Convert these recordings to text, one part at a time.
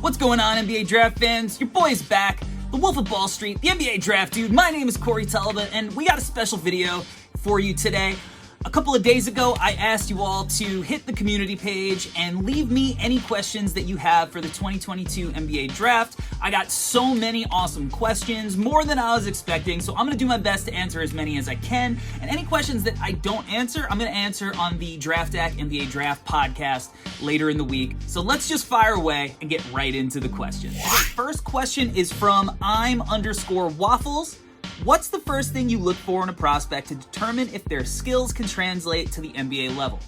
What's going on, NBA Draft fans? Your boy's back, the Wolf of Ball Street, the NBA Draft Dude. My name is Corey Tullivan, and we got a special video for you today. A couple of days ago, I asked you all to hit the community page and leave me any questions that you have for the 2022 NBA Draft. I got so many awesome questions, more than I was expecting, so I'm going to do my best to answer as many as I can. And any questions that I don't answer, I'm going to answer on the Draft Act NBA Draft podcast later in the week. So let's just fire away and get right into the questions. Okay, first question is from I'm_waffles. What's the first thing you look for in a prospect to determine if their skills can translate to the NBA level?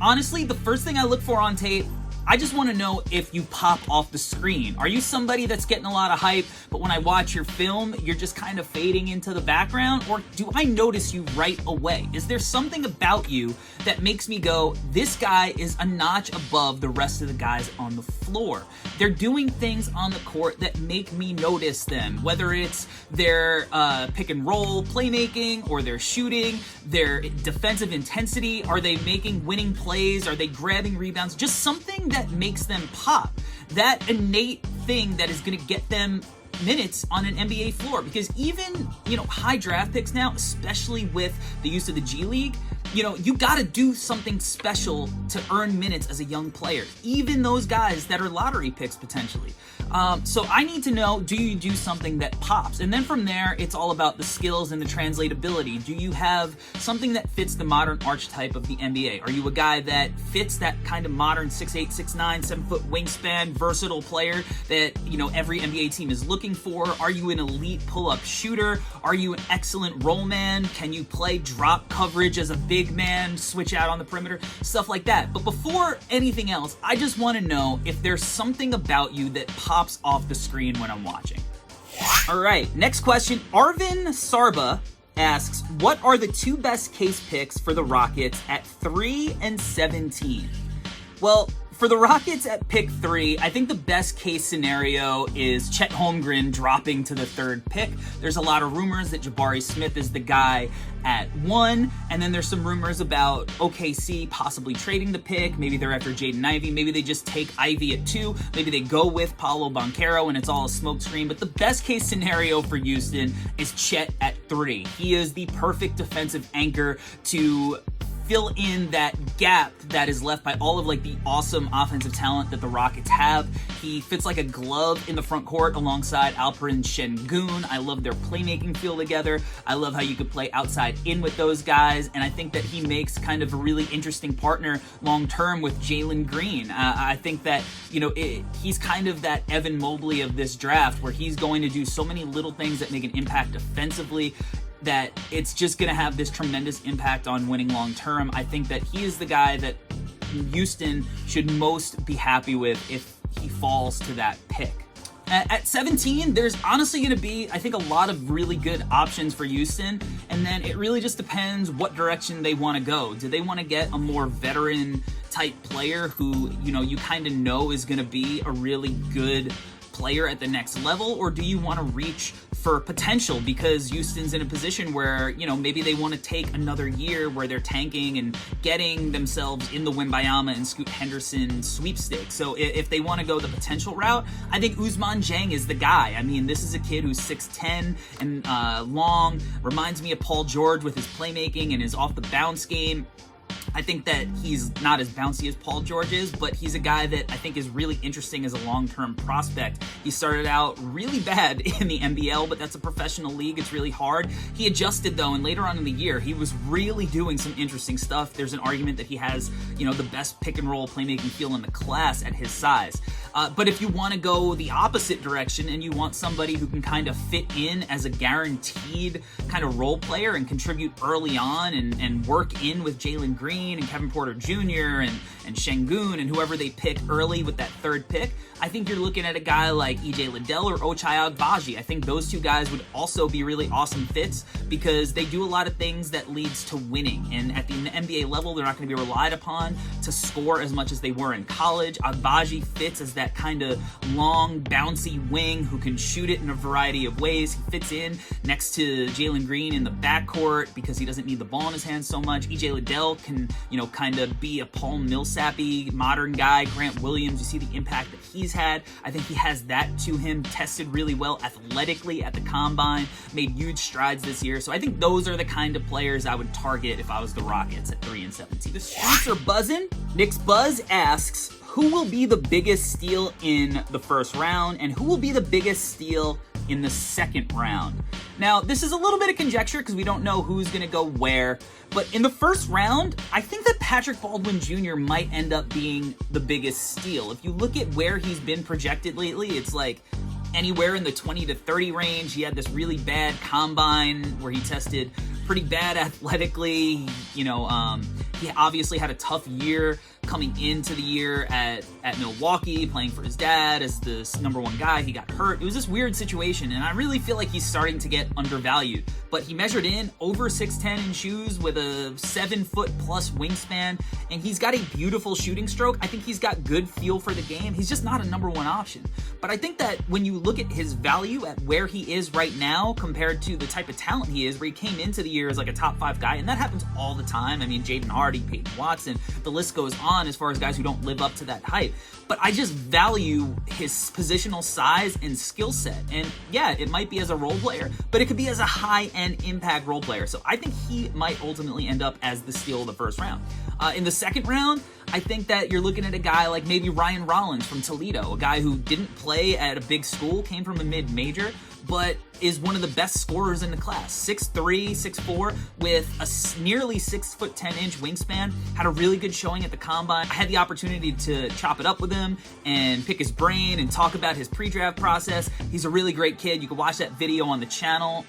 Honestly, the first thing I look for on tape, I just want to know if you pop off the screen. Are you somebody that's getting a lot of hype, but when I watch your film, you're just kind of fading into the background? Or do I notice you right away? Is there something about you that makes me go, this guy is a notch above the rest of the guys on the floor? They're doing things on the court that make me notice them, whether it's their pick and roll playmaking, or their shooting, their defensive intensity. Are they making winning plays? Are they grabbing rebounds? Just something that makes them pop. That innate thing that is going to get them minutes on an NBA floor. Because even, high draft picks now, especially with the use of the G League, you got to do something special to earn minutes as a young player. Even those guys that are lottery picks potentially. So I need to know, do you do something that pops? And then from there, it's all about the skills and the translatability. Do you have something that fits the modern archetype of the NBA? Are you a guy that fits that kind of modern 6'8", 6'9", 7-foot wingspan, versatile player that, every NBA team is looking for? Are you an elite pull-up shooter? Are you an excellent roll man? Can you play drop coverage as a big man, switch out on the perimeter? Stuff like that. But before anything else, I just want to know if there's something about you that pops off the screen when I'm watching. All right, next question. Arvin Sarba asks, what are the two best case picks for the Rockets at 3 and 17? Well, for the Rockets at pick 3, I think the best case scenario is Chet Holmgren dropping to the 3rd pick. There's a lot of rumors that Jabari Smith is the guy at 1, and then there's some rumors about OKC possibly trading the pick. Maybe they're after Jaden Ivey. Maybe they just take Ivey at 2. Maybe they go with Paolo Banchero and it's all a smokescreen. But the best case scenario for Houston is Chet at 3. He is the perfect defensive anchor to fill in that gap that is left by all of the awesome offensive talent that the Rockets have. He fits like a glove in the front court alongside Alperen Şengün. I love their playmaking feel together. I love how you could play outside in with those guys, and I think that he makes kind of a really interesting partner long term with Jalen Green. I think that he's kind of that Evan Mobley of this draft, where he's going to do so many little things that make an impact defensively, that it's just going to have this tremendous impact on winning long term. I think that he is the guy that Houston should most be happy with if he falls to that pick. At 17, there's honestly going to be, I think, a lot of really good options for Houston, and then it really just depends what direction they want to go. Do they want to get a more veteran type player who, you kind of know is going to be a really good player at the next level, or do you want to reach for potential because Houston's in a position where, maybe they want to take another year where they're tanking and getting themselves in the Wembanyama and Scoot Henderson sweepstakes? So if they want to go the potential route, I think Ousmane Dieng is the guy. I mean, this is a kid who's 6'10 and long, reminds me of Paul George with his playmaking and his off-the-bounce game. I think that he's not as bouncy as Paul George is, but he's a guy that I think is really interesting as a long-term prospect. He started out really bad in the NBL, but that's a professional league. It's really hard. He adjusted, though, and later on in the year, he was really doing some interesting stuff. There's an argument that he has, the best pick-and-roll playmaking feel in the class at his size. But if you want to go the opposite direction and you want somebody who can kind of fit in as a guaranteed kind of role player and contribute early on and work in with Jalen Green and Kevin Porter Jr. and Şengün and whoever they pick early with that 3rd pick, I think you're looking at a guy like EJ Liddell or Ochai Agbaji. I think those two guys would also be really awesome fits because they do a lot of things that leads to winning. And at the NBA level, they're not going to be relied upon to score as much as they were in college. Agbaji fits as that that kind of long, bouncy wing who can shoot it in a variety of ways. He fits in next to Jalen Green in the backcourt because he doesn't need the ball in his hands so much. EJ Liddell can, kind of be a Paul Millsap-y modern guy. Grant Williams, you see the impact that he's had. I think he has that to him, tested really well athletically at the combine, made huge strides this year. So I think those are the kind of players I would target if I was the Rockets at 3-17. The streets are buzzing. Nick's Buzz asks, who will be the biggest steal in the first round and who will be the biggest steal in the second round? Now, this is a little bit of conjecture because we don't know who's going to go where, but in the first round, I think that Patrick Baldwin Jr. might end up being the biggest steal. If you look at where he's been projected lately, it's like anywhere in the 20 to 30 range. He had this really bad combine where he tested pretty bad athletically. He obviously had a tough year coming into the year at Milwaukee, playing for his dad as the #1 guy. He got hurt. It was this weird situation, and I really feel like he's starting to get undervalued. But he measured in over 6'10" in shoes with a 7-foot-plus wingspan, and he's got a beautiful shooting stroke. I think he's got good feel for the game. He's just not a #1 option. But I think that when you look at his value at where he is right now compared to the type of talent he is, where he came into the year as like a top 5 guy, and that happens all the time. I mean, Jaden Hardy, Peyton Watson, the list goes on as far as guys who don't live up to that hype. But I just value his positional size and skill set. And yeah, it might be as a role player, but it could be as a high-end impact role player. So I think he might ultimately end up as the steal of the first round. In the second round, I think that you're looking at a guy like maybe Ryan Rollins from Toledo, a guy who didn't play at a big school, came from a mid-major, but is one of the best scorers in the class. 6'3", 6'4", with a nearly 6'10" wingspan. Had a really good showing at the combine. I had the opportunity to chop it up with him and pick his brain and talk about his pre-draft process. He's a really great kid. You can watch that video on the channel.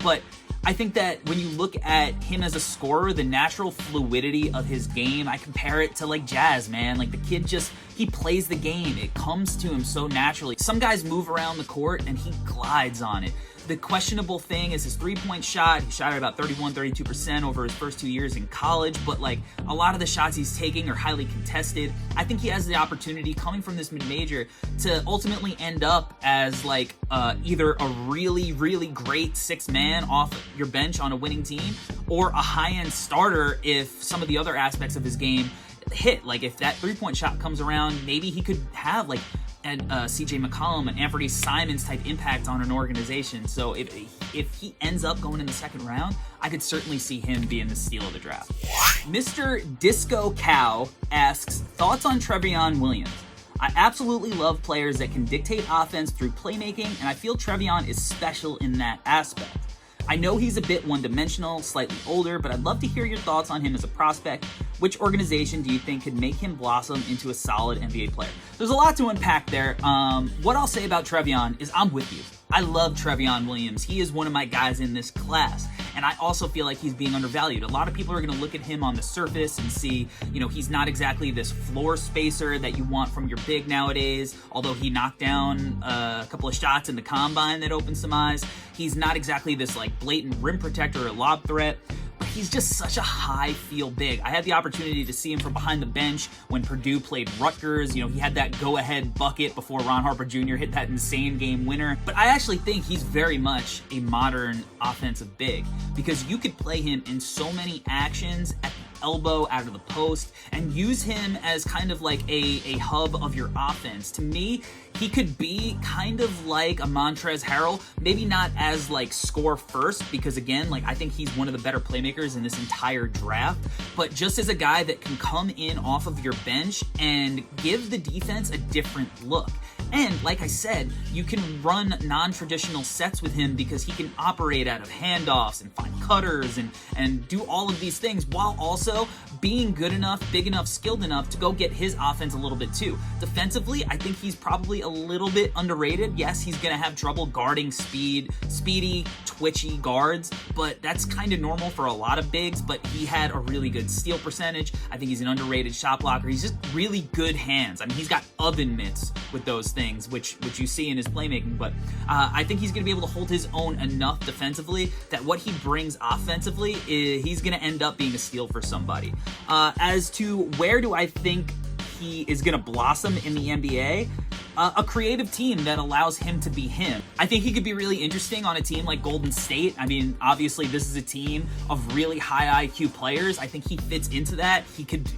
But I think that when you look at him as a scorer, the natural fluidity of his game, I compare it to like Jazz, man. Like the kid he plays the game. It comes to him so naturally. Some guys move around the court and he glides on it. The questionable thing is his three-point shot. He shot at about 31-32% over his first 2 years in college, but like a lot of the shots he's taking are highly contested. I think he has the opportunity coming from this mid-major to ultimately end up as like either a really, really great sixth man off your bench on a winning team or a high-end starter if some of the other aspects of his game hit. Like if that three-point shot comes around, maybe he could have like CJ McCollum and Anthony Simons type impact on an organization. So if he ends up going in the second round, I could certainly see him being the steal of the draft. Mr. Disco Cow asks, thoughts on Trevion Williams? I absolutely love players that can dictate offense through playmaking, and I feel Trevion is special in that aspect. I know he's a bit one-dimensional, slightly older, but I'd love to hear your thoughts on him as a prospect. Which organization do you think could make him blossom into a solid NBA player? There's a lot to unpack there. What I'll say about Trevion is I'm with you. I love Trevion Williams. He is one of my guys in this class, and I also feel like he's being undervalued. A lot of people are going to look at him on the surface and see, he's not exactly this floor spacer that you want from your big nowadays, although he knocked down a couple of shots in the combine that opened some eyes. He's not exactly this like blatant rim protector or lob threat. He's just such a high feel big. I had the opportunity to see him from behind the bench when Purdue played Rutgers. He had that go-ahead bucket before Ron Harper Jr. hit that insane game winner. But I actually think he's very much a modern offensive big because you could play him in so many actions at the elbow, out of the post, and use him as kind of like a hub of your offense. To me, he could be kind of like a Montrezl Harrell, maybe not as like score first, because again, like I think he's one of the better playmakers in this entire draft, but just as a guy that can come in off of your bench and give the defense a different look. And like I said, you can run non-traditional sets with him because he can operate out of handoffs and find cutters and do all of these things while also being good enough, big enough, skilled enough to go get his offense a little bit too. Defensively, I think he's probably a little bit underrated. Yes, he's going to have trouble guarding speedy, twitchy guards, but that's kind of normal for a lot of bigs, but he had a really good steal percentage. I think he's an underrated shot blocker. He's just really good hands. I mean, he's got oven mitts with those things, which you see in his playmaking, but I think he's going to be able to hold his own enough defensively that what he brings offensively, he's going to end up being a steal for somebody. As to where do I think he is going to blossom in the NBA, a creative team that allows him to be him. I think he could be really interesting on a team like Golden State. I mean, obviously this is a team of really high IQ players. I think he fits into that. He could,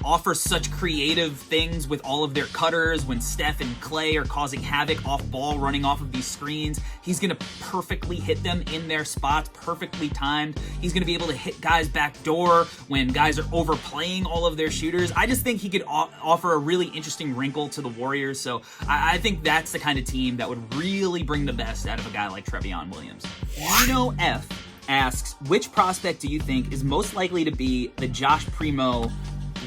offer such creative things with all of their cutters when Steph and Clay are causing havoc off ball, running off of these screens. He's going to perfectly hit them in their spots, perfectly timed. He's going to be able to hit guys back door when guys are overplaying all of their shooters. I just think he could offer a really interesting wrinkle to the Warriors. So I think that's the kind of team that would really bring the best out of a guy like Trevion Williams. Reno F asks, which prospect do you think is most likely to be the Josh Primo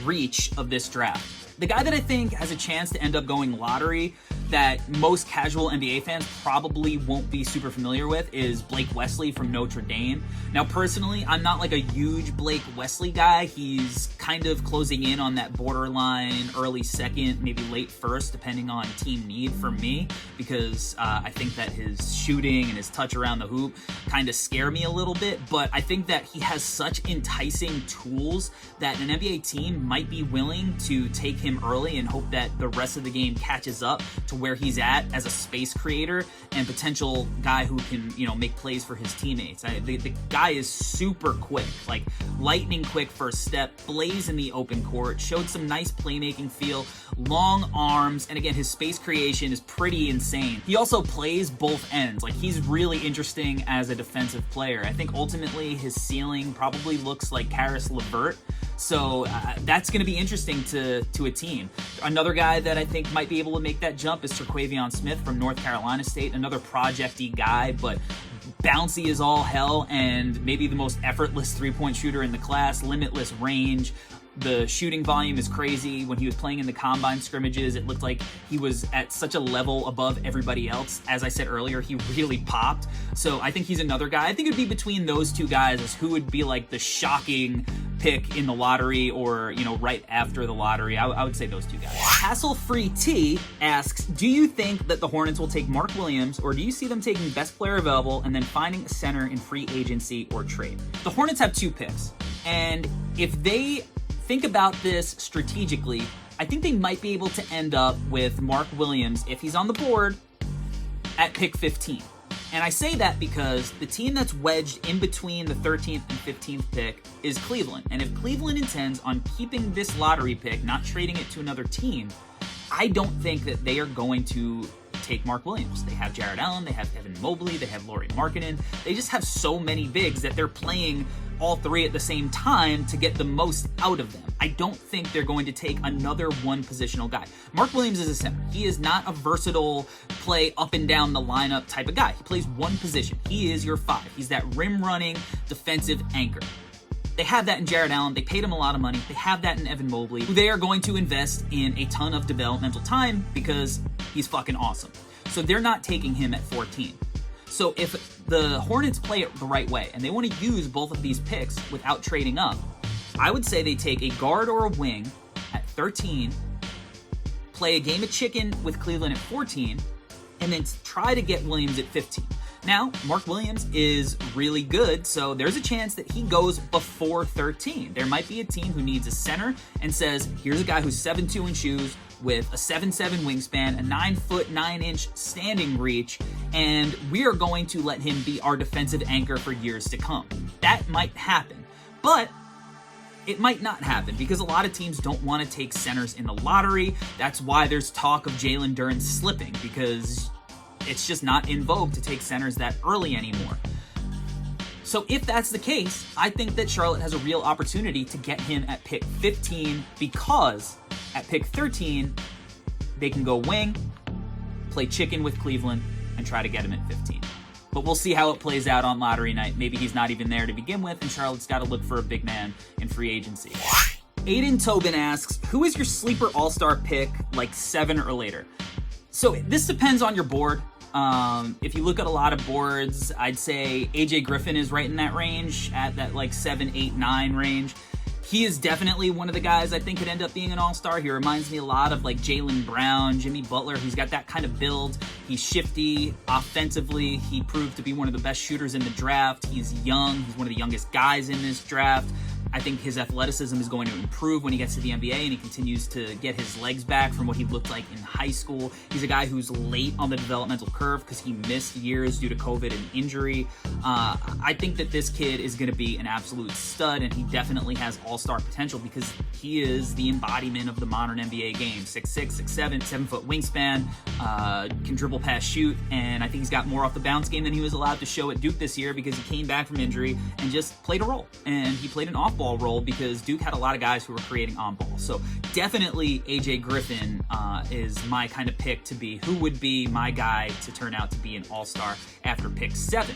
reach of this draft? The guy that I think has a chance to end up going lottery that most casual NBA fans probably won't be super familiar with is Blake Wesley from Notre Dame. Now, personally, I'm not like a huge Blake Wesley guy. He's kind of closing in on that borderline early second, maybe late first, depending on team need for me, because I think that his shooting and his touch around the hoop kind of scare me a little bit, but I think that he has such enticing tools that an NBA team might be willing to take him early and hope that the rest of the game catches up to where he's at as a space creator and potential guy who can, make plays for his teammates. The guy is super quick, like lightning quick first step, blaze in the open court, showed some nice playmaking feel, long arms, and again, his space creation is pretty insane. He also plays both ends. Like, he's really interesting as a defensive player. I think ultimately his ceiling probably looks like Karis LeVert. So that's going to be interesting to a team. Another guy that I think might be able to make that jump is Trevion Smith from North Carolina State, another project-y guy, but bouncy as all hell and maybe the most effortless three-point shooter in the class, limitless range. The shooting volume is crazy. When he was playing in the combine scrimmages, it looked like he was at such a level above everybody else. As I said earlier, he really popped. So I think he's another guy. I think it would be between those two guys as who would be like the shocking pick in the lottery or, right after the lottery. I would say those two guys. Hassle-Free T asks, do you think that the Hornets will take Mark Williams, or do you see them taking best player available and then finding a center in free agency or trade? The Hornets have 2 picks, and if they think about this strategically, I think they might be able to end up with Mark Williams, if he's on the board, at pick 15. And I say that because the team that's wedged in between the 13th and 15th pick is Cleveland. And if Cleveland intends on keeping this lottery pick, not trading it to another team, I don't think that they are going to take Mark Williams. They have Jared Allen, they have Evan Mobley, they have Lauri Markkanen. They just have so many bigs that they're playing all 3 at the same time to get the most out of them. I don't think they're going to take another one-positional guy. Mark Williams is a center. He is not a versatile play up and down the lineup type of guy. He plays one position. He is your 5. He's that rim-running defensive anchor. They have that in Jared Allen. They paid him a lot of money. They have that in Evan Mobley, who they are going to invest in a ton of developmental time because he's fucking awesome. So they're not taking him at 14. So if the Hornets play it the right way and they want to use both of these picks without trading up, I would say they take a guard or a wing at 13, play a game of chicken with Cleveland at 14, and then try to get Williams at 15. Now, Mark Williams is really good, so there's a chance that he goes before 13. There might be a team who needs a center and says, here's a guy who's 7'2" in shoes with a 7'7" wingspan, a 9'9" standing reach, and we are going to let him be our defensive anchor for years to come. That might happen, but it might not happen because a lot of teams don't want to take centers in the lottery. That's why there's talk of Jalen Duren slipping, because it's just not in vogue to take centers that early anymore. So if that's the case, I think that Charlotte has a real opportunity to get him at pick 15 because at pick 13, they can go wing, play chicken with Cleveland, and try to get him at 15. But we'll see how it plays out on lottery night. Maybe he's not even there to begin with, and Charlotte's got to look for a big man in free agency. Aiden Tobin asks, who is your sleeper all-star pick, like 7 or later? So this depends on your board. If you look at a lot of boards, I'd say AJ Griffin is right in that range, at that like 7, 8, 9 range. He is definitely one of the guys I think could end up being an all-star. He reminds me a lot of like Jaylen Brown, Jimmy Butler. He's got that kind of build. He's shifty offensively. He proved to be one of the best shooters in the draft. He's young. He's one of the youngest guys in this draft. I think his athleticism is going to improve when he gets to the NBA and he continues to get his legs back from what he looked like in high school. He's a guy who's late on the developmental curve because he missed years due to COVID and injury. I think that this kid is going to be an absolute stud, and he definitely has all-star potential because he is the embodiment of the modern NBA game. 6'6", 6'7", 7-foot wingspan, can dribble, pass, shoot, and I think he's got more off the bounce game than he was allowed to show at Duke this year because he came back from injury and just played a role. And he played an off-ball role because Duke had a lot of guys who were creating on-ball. So definitely AJ Griffin is my kind of pick to be who would be my guy to turn out to be an all-star after pick 7.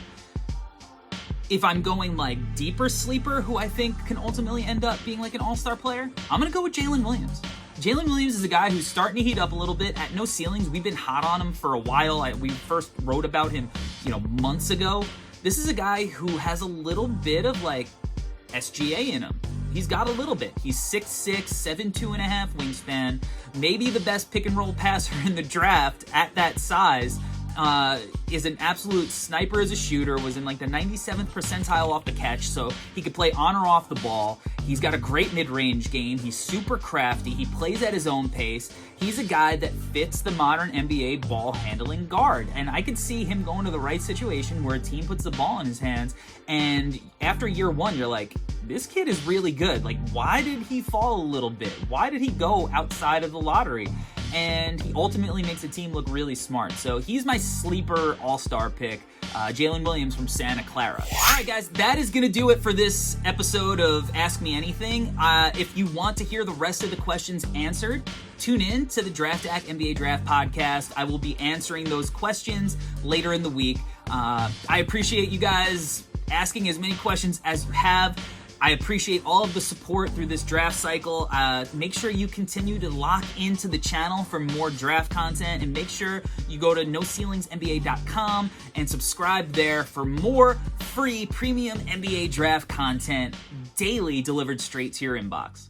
If I'm going like deeper sleeper, who I think can ultimately end up being like an all-star player, I'm going to go with Jalen Williams. Jalen Williams is a guy who's starting to heat up a little bit at No Ceilings. We've been hot on him for a while. We first wrote about him, months ago. This is a guy who has a little bit of like SGA in him. He's got a little bit. He's 6'6", 7'2.5" wingspan, maybe the best pick and roll passer in the draft at that size. Is an absolute sniper as a shooter, was in like the 97th percentile off the catch, so he could play on or off the ball. He's got a great mid-range game. He's super crafty. He plays at his own pace. He's a guy that fits the modern NBA ball handling guard, and I could see him going to the right situation where a team puts the ball in his hands, and after year one, you're like, this kid is really good. Like, why did he fall a little bit? Why did he go outside of the lottery? And he ultimately makes the team look really smart. So he's my sleeper all-star pick, Jalen Williams from Santa Clara. All right, guys, that is going to do it for this episode of Ask Me Anything. If you want to hear the rest of the questions answered, tune in to the Draft Act NBA Draft Podcast. I will be answering those questions later in the week. I appreciate you guys asking as many questions as you have. I appreciate all of the support through this draft cycle. Make sure you continue to lock into the channel for more draft content, and make sure you go to NoCeilingsNBA.com and subscribe there for more free premium NBA draft content daily delivered straight to your inbox.